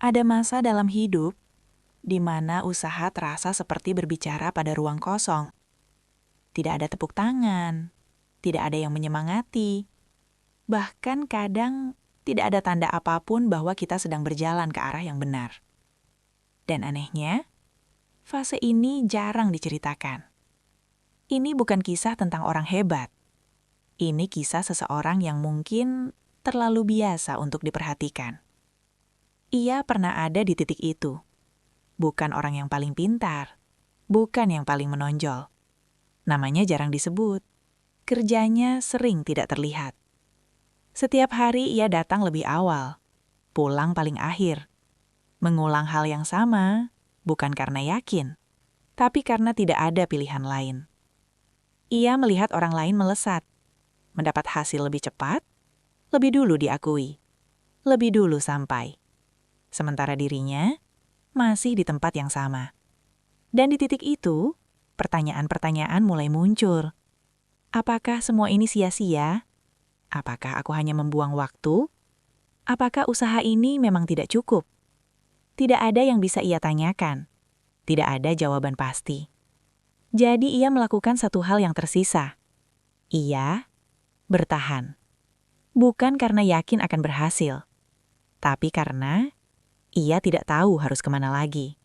Ada masa dalam hidup di mana usaha terasa seperti berbicara pada ruang kosong. Tidak ada tepuk tangan, tidak ada yang menyemangati, bahkan kadang tidak ada tanda apapun bahwa kita sedang berjalan ke arah yang benar. Dan anehnya, fase ini jarang diceritakan. Ini bukan kisah tentang orang hebat. Ini kisah seseorang yang mungkin terlalu biasa untuk diperhatikan. Ia pernah ada di titik itu. Bukan orang yang paling pintar, bukan yang paling menonjol. Namanya jarang disebut. Kerjanya sering tidak terlihat. Setiap hari ia datang lebih awal, pulang paling akhir. Mengulang hal yang sama, bukan karena yakin, tapi karena tidak ada pilihan lain. Ia melihat orang lain melesat, mendapat hasil lebih cepat, lebih dulu diakui, lebih dulu sampai. Sementara dirinya masih di tempat yang sama. Dan di titik itu, pertanyaan-pertanyaan mulai muncul. Apakah semua ini sia-sia? Apakah aku hanya membuang waktu? Apakah usaha ini memang tidak cukup? Tidak ada yang bisa ia tanyakan. Tidak ada jawaban pasti. Jadi ia melakukan satu hal yang tersisa. Ia bertahan. Bukan karena yakin akan berhasil, tapi karena ia tidak tahu harus kemana lagi.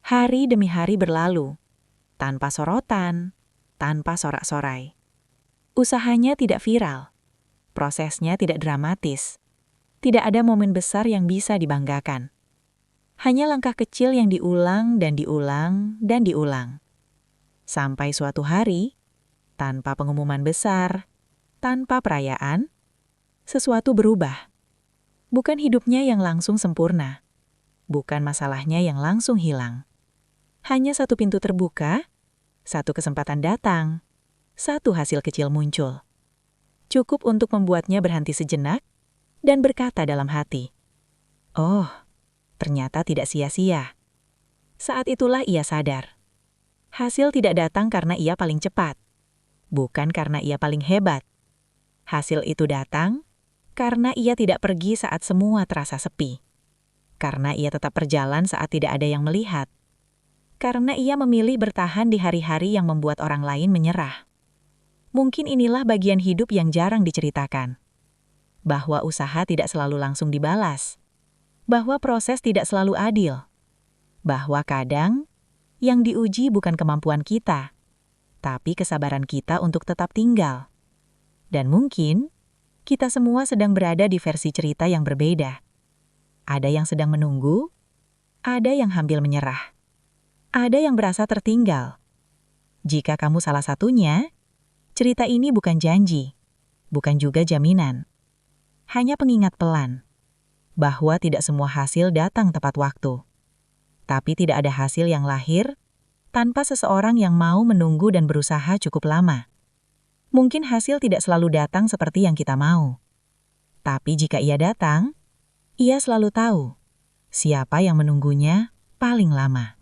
Hari demi hari berlalu, tanpa sorotan, tanpa sorak-sorai. Usahanya tidak viral, prosesnya tidak dramatis, tidak ada momen besar yang bisa dibanggakan. Hanya langkah kecil yang diulang dan diulang dan diulang. Sampai suatu hari, tanpa pengumuman besar, tanpa perayaan, sesuatu berubah. Bukan hidupnya yang langsung sempurna. Bukan masalahnya yang langsung hilang. Hanya satu pintu terbuka, satu kesempatan datang, satu hasil kecil muncul. Cukup untuk membuatnya berhenti sejenak dan berkata dalam hati, "Oh, ternyata tidak sia-sia." Saat itulah ia sadar. Hasil tidak datang karena ia paling cepat, bukan karena ia paling hebat. Hasil itu datang karena ia tidak pergi saat semua terasa sepi. Karena ia tetap berjalan saat tidak ada yang melihat. Karena ia memilih bertahan di hari-hari yang membuat orang lain menyerah. Mungkin inilah bagian hidup yang jarang diceritakan. Bahwa usaha tidak selalu langsung dibalas. Bahwa proses tidak selalu adil. Bahwa kadang yang diuji bukan kemampuan kita, tapi kesabaran kita untuk tetap tinggal. Dan mungkin kita semua sedang berada di versi cerita yang berbeda. Ada yang sedang menunggu, ada yang hampir menyerah, ada yang berasa tertinggal. Jika kamu salah satunya, cerita ini bukan janji, bukan juga jaminan. Hanya pengingat pelan, bahwa tidak semua hasil datang tepat waktu. Tapi tidak ada hasil yang lahir tanpa seseorang yang mau menunggu dan berusaha cukup lama. Mungkin hasil tidak selalu datang seperti yang kita mau. Tapi jika ia datang, ia selalu tahu siapa yang menunggunya paling lama.